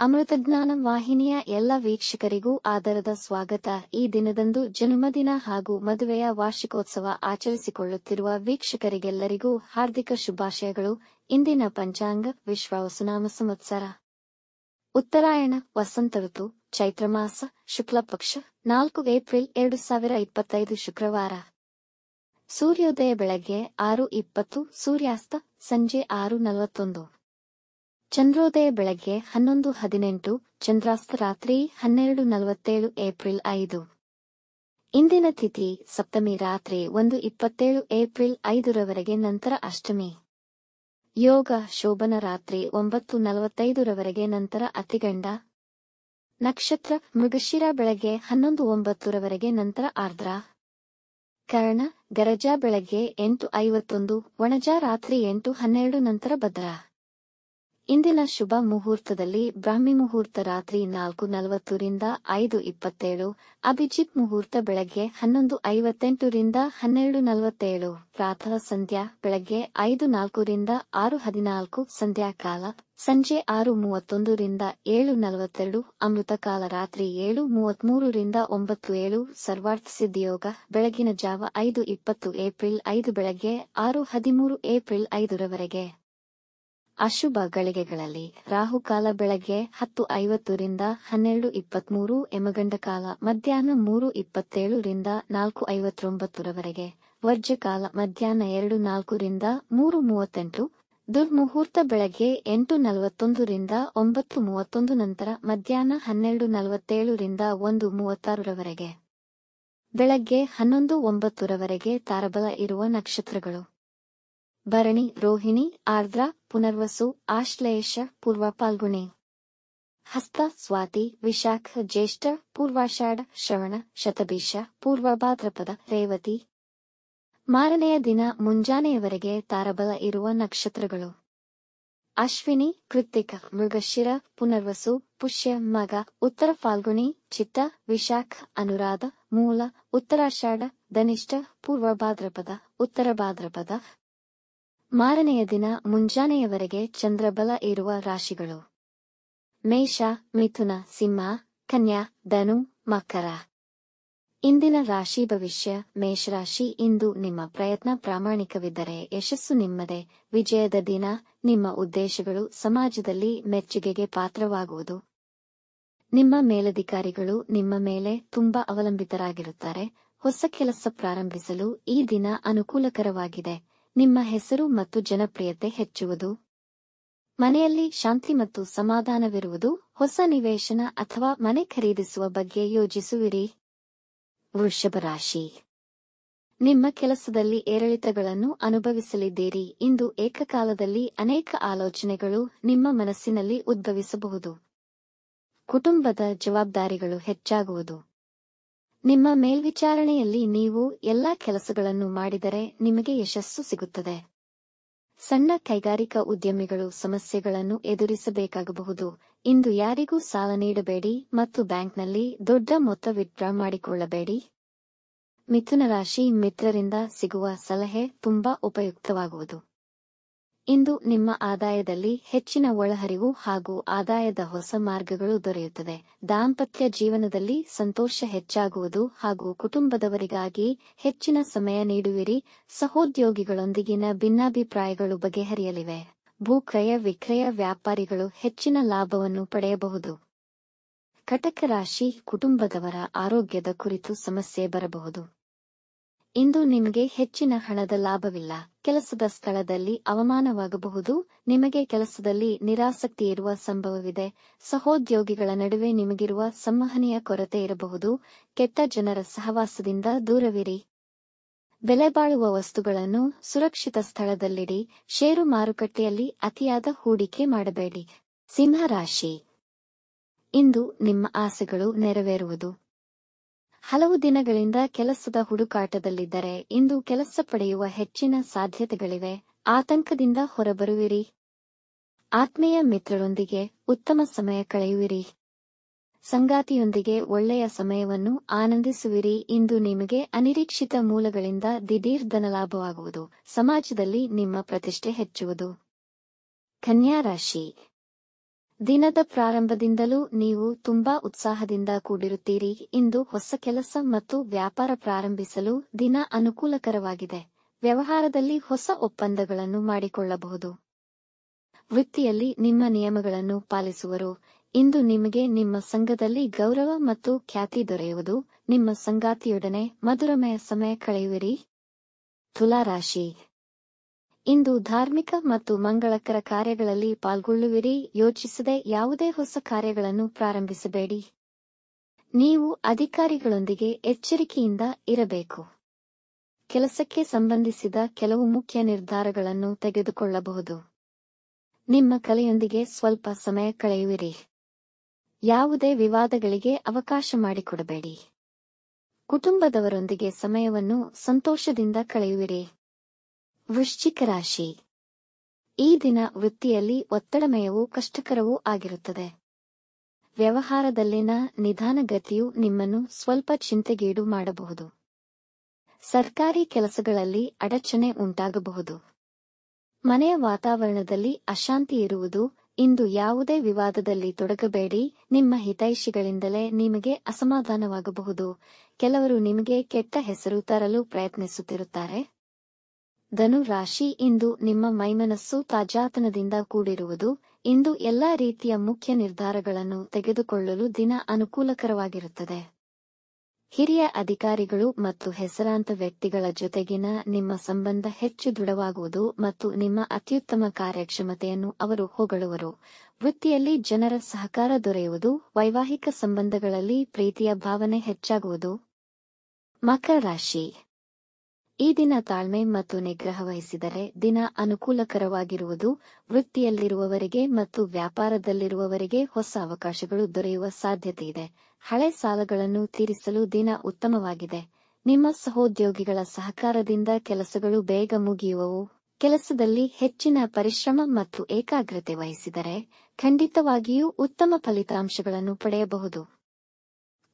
ಅಮೃತಜ್ಞಾನ ವಾಹಿನಿಯ ಎಲ್ಲ ವೀಕ್ಷಕರಿಗೂ ಆದರದ ಸ್ವಾಗತ. ಈ ದಿನದಂದು ಜನ್ಮದಿನ ಹಾಗೂ ಮದುವೆಯ ವಾರ್ಷಿಕೋತ್ಸವ ಆಚರಿಸಿಕೊಳ್ಳುತ್ತಿರುವ ವೀಕ್ಷಕರಿಗೆಲ್ಲರಿಗೂ ಹಾರ್ದಿಕ ಶುಭಾಶಯಗಳು. ಇಂದಿನ ಪಂಚಾಂಗ ವಿಶ್ವಾವಸುನಾಮ ಸಂವತ್ಸರ ಉತ್ತರಾಯಣ ವಸಂತ ಋತು ಚೈತ್ರಮಾಸ ಶುಕ್ಲಪಕ್ಷ 4 ಏಪ್ರಿಲ್ 2025 ಶುಕ್ರವಾರ. ಸೂರ್ಯೋದಯ ಬೆಳಗ್ಗೆ 6:20, ಸೂರ್ಯಾಸ್ತ ಸಂಜೆ 6:41. ಚಂದ್ರೋದಯ ಬೆಳಗ್ಗೆ 11:18, ಚಂದ್ರಾಸ್ತ ರಾತ್ರಿ 12:47. ಏಪ್ರಿಲ್ 5. ಇಂದಿನ ತಿಥಿ ಸಪ್ತಮಿ ರಾತ್ರಿ 1:27 ಏಪ್ರಿಲ್ 5ರವರೆಗೆ, ನಂತರ ಅಷ್ಟಮಿ. ಯೋಗ ಶೋಭನ ರಾತ್ರಿ 9:45 ರವರೆಗೆ, ನಂತರ ಅತಿಗಂಡ. ನಕ್ಷತ್ರ ಮೃಗಶಿರ ಬೆಳಗ್ಗೆ 11:09 ರವರೆಗೆ, ನಂತರ ಆರ್ದ್ರ. ಕರ್ಣ ಗರಜ ಬೆಳಗ್ಗೆ 8:51, ವಣಜ ರಾತ್ರಿ 8:12, ನಂತರ ಭದ್ರ. ಇಂದಿನ ಶುಭ ಮುಹೂರ್ತದಲ್ಲಿ ಬ್ರಾಹ್ಮಿ ಮುಹೂರ್ತ ರಾತ್ರಿ 4:40 ರಿಂದ 5:27, ಅಭಿಜಿತ್ ಮುಹೂರ್ತ ಬೆಳಗ್ಗೆ 11:58 ರಿಂದ 12:47, ಪ್ರಾತಃ ಸಂಧ್ಯಾ ಬೆಳಗ್ಗೆ 5:04 ರಿಂದ 6:14, ಸಂಧ್ಯಾಕಾಲ ಸಂಜೆ 6:31 ರಿಂದ 7:42, ಅಮೃತಕಾಲ ರಾತ್ರಿ 7:33 ರಿಂದ 9:07, ಸರ್ವಾರ್ಥ ಸಿದ್ಧಿಯೋಗ ಬೆಳಗಿನ ಜಾವ 5:20 ಏಪ್ರಿಲ್ 5 ಬೆಳಗ್ಗೆ 6:13 ಏಪ್ರಿಲ್ 5ರವರೆಗೆ. ಅಶುಭ ಗಳಿಗೆಗಳಲ್ಲಿ ರಾಹುಕಾಲ ಬೆಳಗ್ಗೆ 10:50 ರಿಂದ 12:23, ಯಮಗಂಡ ಕಾಲ ಮಧ್ಯಾಹ್ನ 3:27 ರಿಂದ 4:59 ರವರೆಗೆ, ವರ್ಜ್ಯಕಾಲ ಮಧ್ಯಾಹ್ನ 2:04 ರಿಂದ 3:38, ದುರ್ಮುಹೂರ್ತ ಬೆಳಗ್ಗೆ 8:41 ರಿಂದ 9:31, ನಂತರ ಮಧ್ಯಾಹ್ನ 12:47 ರಿಂದ 1:36 ರವರೆಗೆ. ಬೆಳಗ್ಗೆ 11:09 ರವರೆಗೆ ತಾರಬಲ ಇರುವ ನಕ್ಷತ್ರಗಳು: ಭರಣಿ, ರೋಹಿಣಿ, ಆರ್ದ್ರ, ಪುನರ್ವಸು, ಆಶ್ಲೇಷ, ಪೂರ್ವ ಫಾಲ್ಗುಣಿ, ಹಸ್ತ, ಸ್ವಾತಿ, ವಿಶಾಖ, ಜ್ಯೇಷ್ಠ, ಪೂರ್ವಾಷಾಢ, ಶ್ರವಣ, ಶತಭಿಷ, ಪೂರ್ವ ಭಾದ್ರಪದ, ರೇವತಿ. ಮಾರನೆಯ ದಿನ ಮುಂಜಾನೆಯವರೆಗೆ ತಾರಬಲ ಇರುವ ನಕ್ಷತ್ರಗಳು: ಅಶ್ವಿನಿ, ಕೃತ್ತಿಕ, ಮೃಗಶಿರ, ಪುನರ್ವಸು, ಪುಷ್ಯ, ಮಗ, ಉತ್ತರ ಫಾಲ್ಗುಣಿ, ಚಿತ್ತ, ವಿಶಾಖ, ಅನುರಾಧ, ಮೂಲ, ಉತ್ತರಾಷಾಢ, ಧನಿಷ್ಠ, ಪೂರ್ವ ಭಾದ್ರಪದ, ಉತ್ತರ ಭಾದ್ರಪದ. ಮಾರನೆಯ ದಿನ ಮುಂಜಾನೆಯವರೆಗೆ ಚಂದ್ರಬಲ ಇರುವ ರಾಶಿಗಳು: ಮೇಷ, ಮಿಥುನ, ಸಿಂಹ, ಕನ್ಯಾ, ಧನು, ಮಕರ. ಇಂದಿನ ರಾಶಿ ಭವಿಷ್ಯ. ಮೇಷರಾಶಿ: ಇಂದು ನಿಮ್ಮ ಪ್ರಯತ್ನ ಪ್ರಾಮಾಣಿಕವಿದ್ದರೆ ಯಶಸ್ಸು ನಿಮ್ಮದೇ. ವಿಜಯದ ದಿನ. ನಿಮ್ಮ ಉದ್ದೇಶಗಳು ಸಮಾಜದಲ್ಲಿ ಮೆಚ್ಚುಗೆಗೆ ಪಾತ್ರವಾಗುವುದು. ನಿಮ್ಮ ಮೇಲಧಿಕಾರಿಗಳು ನಿಮ್ಮ ಮೇಲೆ ತುಂಬಾ ಅವಲಂಬಿತರಾಗಿರುತ್ತಾರೆ. ಹೊಸ ಕೆಲಸ ಪ್ರಾರಂಭಿಸಲು ಈ ದಿನ ಅನುಕೂಲಕರವಾಗಿದೆ. ನಿಮ್ಮ ಹೆಸರು ಮತ್ತು ಜನಪ್ರಿಯತೆ ಹೆಚ್ಚುವುದು. ಮನೆಯಲ್ಲಿ ಶಾಂತಿ ಮತ್ತು ಸಮಾಧಾನವಿರುವುದು. ಹೊಸ ನಿವೇಶನ ಅಥವಾ ಮನೆ ಖರೀದಿಸುವ ಬಗ್ಗೆ ಯೋಚಿಸುವಿರಿ. ವೃಷಭ ರಾಶಿ: ನಿಮ್ಮ ಕೆಲಸದಲ್ಲಿ ಏರಿಳಿತಗಳನ್ನು ಅನುಭವಿಸಲಿದ್ದೀರಿ. ಇಂದು ಏಕಕಾಲದಲ್ಲಿ ಅನೇಕ ಆಲೋಚನೆಗಳು ನಿಮ್ಮ ಮನಸ್ಸಿನಲ್ಲಿ ಉದ್ಭವಿಸಬಹುದು. ಕುಟುಂಬದ ಜವಾಬ್ದಾರಿಗಳು ಹೆಚ್ಚಾಗುವುದು. ನಿಮ್ಮ ಮೇಲ್ವಿಚಾರಣೆಯಲ್ಲಿ ನೀವು ಎಲ್ಲಾ ಕೆಲಸಗಳನ್ನು ಮಾಡಿದರೆ ನಿಮಗೆ ಯಶಸ್ಸು ಸಿಗುತ್ತದೆ. ಸಣ್ಣ ಕೈಗಾರಿಕಾ ಉದ್ಯಮಿಗಳು ಸಮಸ್ಯೆಗಳನ್ನು ಎದುರಿಸಬೇಕಾಗಬಹುದು. ಇಂದು ಯಾರಿಗೂ ಸಾಲ ನೀಡಬೇಡಿ ಮತ್ತು ಬ್ಯಾಂಕ್ನಲ್ಲಿ ದೊಡ್ಡ ಮೊತ್ತ ವಿತ್ಡ್ರಾ ಮಾಡಿಕೊಳ್ಳಬೇಡಿ. ಮಿಥುನ ರಾಶಿ: ಮಿತ್ರರಿಂದ ಸಿಗುವ ಸಲಹೆ ತುಂಬಾ ಉಪಯುಕ್ತವಾಗುವುದು. ಇಂದು ನಿಮ್ಮ ಆದಾಯದಲ್ಲಿ ಹೆಚ್ಚಿನ ಒಳಹರಿವು ಹಾಗೂ ಆದಾಯದ ಹೊಸ ಮಾರ್ಗಗಳು ದೊರೆಯುತ್ತದೆ. ದಾಂಪತ್ಯ ಜೀವನದಲ್ಲಿ ಸಂತೋಷ ಹೆಚ್ಚಾಗುವುದು ಹಾಗೂ ಕುಟುಂಬದವರಿಗಾಗಿ ಹೆಚ್ಚಿನ ಸಮಯ ನೀಡುವಿರಿ. ಸಹೋದ್ಯೋಗಿಗಳೊಂದಿಗಿನ ಭಿನ್ನಾಭಿಪ್ರಾಯಗಳು ಬಗೆಹರಿಯಲಿವೆ. ಭೂಕ್ರಯ ವಿಕ್ರಯ ವ್ಯಾಪಾರಿಗಳು ಹೆಚ್ಚಿನ ಲಾಭವನ್ನು ಪಡೆಯಬಹುದು. ಕಟಕ ರಾಶಿ: ಕುಟುಂಬದವರ ಆರೋಗ್ಯದ ಕುರಿತು ಸಮಸ್ಯೆ ಬರಬಹುದು. ಇಂದು ನಿಮಗೆ ಹೆಚ್ಚಿನ ಹಣದ ಲಾಭವಿಲ್ಲ. ಕೆಲಸದ ಸ್ಥಳದಲ್ಲಿ ಅವಮಾನವಾಗಬಹುದು. ನಿಮಗೆ ಕೆಲಸದಲ್ಲಿ ನಿರಾಸಕ್ತಿ ಇರುವ ಸಂಭವವಿದೆ. ಸಹೋದ್ಯೋಗಿಗಳ ನಡುವೆ ನಿಮಗಿರುವ ಸಂವಹನೆಯ ಕೊರತೆ ಇರಬಹುದು. ಕೆಟ್ಟ ಜನರ ಸಹವಾಸದಿಂದ ದೂರವಿರಿ. ಬೆಲೆಬಾಳುವ ವಸ್ತುಗಳನ್ನು ಸುರಕ್ಷಿತ ಸ್ಥಳದಲ್ಲಿಡಿ. ಷೇರು ಮಾರುಕಟ್ಟೆಯಲ್ಲಿ ಅತಿಯಾದ ಹೂಡಿಕೆ ಮಾಡಬೇಡಿ. ಸಿಂಹ ರಾಶಿ: ಇಂದು ನಿಮ್ಮ ಆಸೆಗಳು ನೆರವೇರುವುದು. ಹಲವು ದಿನಗಳಿಂದ ಕೆಲಸದ ಹುಡುಕಾಟದಲ್ಲಿದ್ದರೆ ಇಂದು ಕೆಲಸ ಪಡೆಯುವ ಹೆಚ್ಚಿನ ಸಾಧ್ಯತೆಗಳಿವೆ. ಆತಂಕದಿಂದ ಹೊರಬರುವಿರಿ. ಆತ್ಮೀಯ ಮಿತ್ರರೊಂದಿಗೆ ಉತ್ತಮ ಸಮಯ ಕಳೆಯುವಿರಿ. ಸಂಗಾತಿಯೊಂದಿಗೆ ಒಳ್ಳೆಯ ಸಮಯವನ್ನು ಆನಂದಿಸುವಿರಿ. ಇಂದು ನಿಮಗೆ ಅನಿರೀಕ್ಷಿತ ಮೂಲಗಳಿಂದ ದಿಢೀರ್ ಧನಲಾಭವಾಗುವುದು. ಸಮಾಜದಲ್ಲಿ ನಿಮ್ಮ ಪ್ರತಿಷ್ಠೆ ಹೆಚ್ಚುವುದು. ಕನ್ಯಾ ರಾಶಿ: ದಿನದ ಪ್ರಾರಂಭದಿಂದಲೂ ನೀವು ತುಂಬಾ ಉತ್ಸಾಹದಿಂದ ಕೂಡಿರುತ್ತೀರಿ. ಇಂದು ಹೊಸ ಕೆಲಸ ಮತ್ತು ವ್ಯಾಪಾರ ಪ್ರಾರಂಭಿಸಲು ದಿನ ಅನುಕೂಲಕರವಾಗಿದೆ. ವ್ಯವಹಾರದಲ್ಲಿ ಹೊಸ ಒಪ್ಪಂದಗಳನ್ನು ಮಾಡಿಕೊಳ್ಳಬಹುದು. ವೃತ್ತಿಯಲ್ಲಿ ನಿಮ್ಮ ನಿಯಮಗಳನ್ನು ಪಾಲಿಸುವರು. ಇಂದು ನಿಮಗೆ ನಿಮ್ಮ ಸಂಘದಲ್ಲಿ ಗೌರವ ಮತ್ತು ಖ್ಯಾತಿ ದೊರೆಯುವುದು. ನಿಮ್ಮ ಸಂಗಾತಿಯೊಡನೆ ಮಧುರಮಯ ಸಮಯ ಕಳೆಯುವಿರಿ. ತುಲಾರಾಶಿ, ಇಂದು ಧಾರ್ಮಿಕ ಮತ್ತು ಮಂಗಳಕರ ಕಾರ್ಯಗಳಲ್ಲಿ ಪಾಲ್ಗೊಳ್ಳುವಿರಿ. ಯೋಚಿಸದೆ ಯಾವುದೇ ಹೊಸ ಕಾರ್ಯಗಳನ್ನು ಪ್ರಾರಂಭಿಸಬೇಡಿ. ನೀವು ಅಧಿಕಾರಿಗಳೊಂದಿಗೆ ಎಚ್ಚರಿಕೆಯಿಂದ ಇರಬೇಕು. ಕೆಲಸಕ್ಕೆ ಸಂಬಂಧಿಸಿದ ಕೆಲವು ಮುಖ್ಯ ನಿರ್ಧಾರಗಳನ್ನು ತೆಗೆದುಕೊಳ್ಳಬಹುದು. ನಿಮ್ಮ ಕಲೆಯೊಂದಿಗೆ ಸ್ವಲ್ಪ ಸಮಯ ಕಳೆಯುವಿರಿ. ಯಾವುದೇ ವಿವಾದಗಳಿಗೆ ಅವಕಾಶ ಮಾಡಿಕೊಡಬೇಡಿ. ಕುಟುಂಬದವರೊಂದಿಗೆ ಸಮಯವನ್ನು ಸಂತೋಷದಿಂದ ಕಳೆಯುವಿರಿ. ವೃಶ್ಚಿಕ ರಾಶಿ, ಈ ದಿನ ವೃತ್ತಿಯಲ್ಲಿ ಒತ್ತಡಮಯವೂ ಕಷ್ಟಕರವೂ ಆಗಿರುತ್ತದೆ. ವ್ಯವಹಾರದಲ್ಲಿನ ನಿಧಾನಗತಿಯು ನಿಮ್ಮನ್ನು ಸ್ವಲ್ಪ ಚಿಂತೆಗೀಡು ಮಾಡಬಹುದು. ಸರ್ಕಾರಿ ಕೆಲಸಗಳಲ್ಲಿ ಅಡಚಣೆ ಉಂಟಾಗಬಹುದು. ಮನೆಯ ವಾತಾವರಣದಲ್ಲಿ ಅಶಾಂತಿ ಇರುವುದು. ಇಂದು ಯಾವುದೇ ವಿವಾದದಲ್ಲಿ ತೊಡಗಬೇಡಿ. ನಿಮ್ಮ ಹಿತೈಷಿಗಳಿಂದಲೇ ನಿಮಗೆ ಅಸಮಾಧಾನವಾಗಬಹುದು. ಕೆಲವರು ನಿಮಗೆ ಕೆಟ್ಟ ಹೆಸರು ತರಲು ಪ್ರಯತ್ನಿಸುತ್ತಿರುತ್ತಾರೆ. ಧನು ರಾಶಿ, ಇಂದು ನಿಮ್ಮ ಮೈಮನಸ್ಸು ತಾಜಾತನದಿಂದ ಕೂಡಿರುವುದು. ಇಂದು ಎಲ್ಲಾ ರೀತಿಯ ಮುಖ್ಯ ನಿರ್ಧಾರಗಳನ್ನು ತೆಗೆದುಕೊಳ್ಳಲು ದಿನ ಅನುಕೂಲಕರವಾಗಿರುತ್ತದೆ. ಹಿರಿಯ ಅಧಿಕಾರಿಗಳು ಮತ್ತು ಹೆಸರಾಂತ ವ್ಯಕ್ತಿಗಳ ಜೊತೆಗಿನ ನಿಮ್ಮ ಸಂಬಂಧ ಹೆಚ್ಚು ದೃಢವಾಗುವುದು ಮತ್ತು ನಿಮ್ಮ ಅತ್ಯುತ್ತಮ ಕಾರ್ಯಕ್ಷಮತೆಯನ್ನು ಅವರು ಹೊಗಳುವರು. ವೃತ್ತಿಯಲ್ಲಿ ಜನರ ಸಹಕಾರ ದೊರೆಯುವುದು. ವೈವಾಹಿಕ ಸಂಬಂಧಗಳಲ್ಲಿ ಪ್ರೀತಿಯ ಭಾವನೆ ಹೆಚ್ಚಾಗುವುದು. ಮಕರ ರಾಶಿ, ಈ ದಿನ ತಾಳ್ಮೆ ಮತ್ತು ನಿಗ್ರಹ ವಹಿಸಿದರೆ ದಿನ ಅನುಕೂಲಕರವಾಗಿರುವುದು. ವೃತ್ತಿಯಲ್ಲಿರುವವರಿಗೆ ಮತ್ತು ವ್ಯಾಪಾರದಲ್ಲಿರುವವರಿಗೆ ಹೊಸ ಅವಕಾಶಗಳು ದೊರೆಯುವ ಸಾಧ್ಯತೆಯಿದೆ. ಹಳೆ ಸಾಲಗಳನ್ನು ತೀರಿಸಲು ದಿನ ಉತ್ತಮವಾಗಿದೆ. ನಿಮ್ಮ ಸಹೋದ್ಯೋಗಿಗಳ ಸಹಕಾರದಿಂದ ಕೆಲಸಗಳು ಬೇಗ ಮುಗಿಯುವವು. ಕೆಲಸದಲ್ಲಿ ಹೆಚ್ಚಿನ ಪರಿಶ್ರಮ ಮತ್ತು ಏಕಾಗ್ರತೆ ವಹಿಸಿದರೆ ಖಂಡಿತವಾಗಿಯೂ ಉತ್ತಮ ಫಲಿತಾಂಶಗಳನ್ನು ಪಡೆಯಬಹುದು.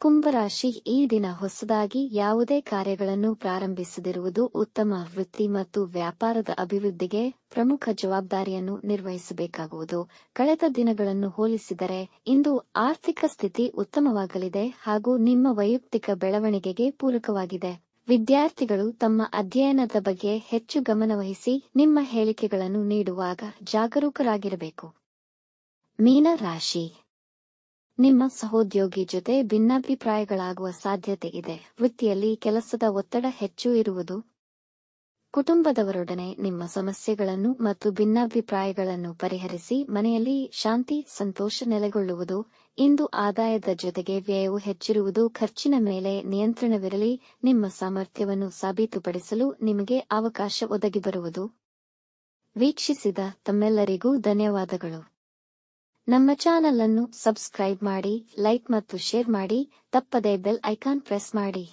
ಕುಂಭರಾಶಿ, ಈ ದಿನ ಹೊಸದಾಗಿ ಯಾವುದೇ ಕಾರ್ಯಗಳನ್ನು ಪ್ರಾರಂಭಿಸದಿರುವುದು ಉತ್ತಮ. ವೃತ್ತಿ ಮತ್ತು ವ್ಯಾಪಾರದ ಅಭಿವೃದ್ಧಿಗೆ ಪ್ರಮುಖ ಜವಾಬ್ದಾರಿಯನ್ನು ನಿರ್ವಹಿಸಬೇಕಾಗುವುದು. ಕಳೆದ ದಿನಗಳನ್ನು ಹೋಲಿಸಿದರೆ ಇಂದು ಆರ್ಥಿಕ ಸ್ಥಿತಿ ಉತ್ತಮವಾಗಲಿದೆ ಹಾಗೂ ನಿಮ್ಮ ವೈಯಕ್ತಿಕ ಬೆಳವಣಿಗೆಗೆ ಪೂರಕವಾಗಿದೆ. ವಿದ್ಯಾರ್ಥಿಗಳು ತಮ್ಮ ಅಧ್ಯಯನದ ಬಗ್ಗೆ ಹೆಚ್ಚು ಗಮನವಹಿಸಿ ನಿಮ್ಮ ಹೇಳಿಕೆಗಳನ್ನು ನೀಡುವಾಗ ಜಾಗರೂಕರಾಗಿರಬೇಕು. ಮೀನ ರಾಶಿ, ನಿಮ್ಮ ಸಹೋದ್ಯೋಗಿ ಜೊತೆ ಭಿನ್ನಾಭಿಪ್ರಾಯಗಳಾಗುವ ಸಾಧ್ಯತೆ ಇದೆ. ವೃತ್ತಿಯಲ್ಲಿ ಕೆಲಸದ ಒತ್ತಡ ಹೆಚ್ಚು ಇರುವುದು. ಕುಟುಂಬದವರೊಡನೆ ನಿಮ್ಮ ಸಮಸ್ಯೆಗಳನ್ನು ಮತ್ತು ಭಿನ್ನಾಭಿಪ್ರಾಯಗಳನ್ನು ಪರಿಹರಿಸಿ ಮನೆಯಲ್ಲಿ ಶಾಂತಿ ಸಂತೋಷ ನೆಲೆಗೊಳ್ಳುವುದು. ಇಂದು ಆದಾಯದ ಜೊತೆಗೆ ವ್ಯಯವು ಹೆಚ್ಚಿರುವುದು. ಖರ್ಚಿನ ಮೇಲೆ ನಿಯಂತ್ರಣವಿರಲಿ. ನಿಮ್ಮ ಸಾಮರ್ಥ್ಯವನ್ನು ಸಾಬೀತುಪಡಿಸಲು ನಿಮಗೆ ಅವಕಾಶ ಒದಗಿಬರುವುದು. ವೀಕ್ಷಿಸಿದ ತಮ್ಮೆಲ್ಲರಿಗೂ ಧನ್ಯವಾದಗಳು. ನಮ್ಮ ಚಾನಲ್ ಅನ್ನು ಸಬ್ಸ್ಕ್ರೈಬ್ ಮಾಡಿ, ಲೈಕ್ ಮತ್ತು ಶೇರ್ ಮಾಡಿ. ತಪ್ಪದೇ ಬೆಲ್ ಐಕಾನ್ ಪ್ರೆಸ್ ಮಾಡಿ.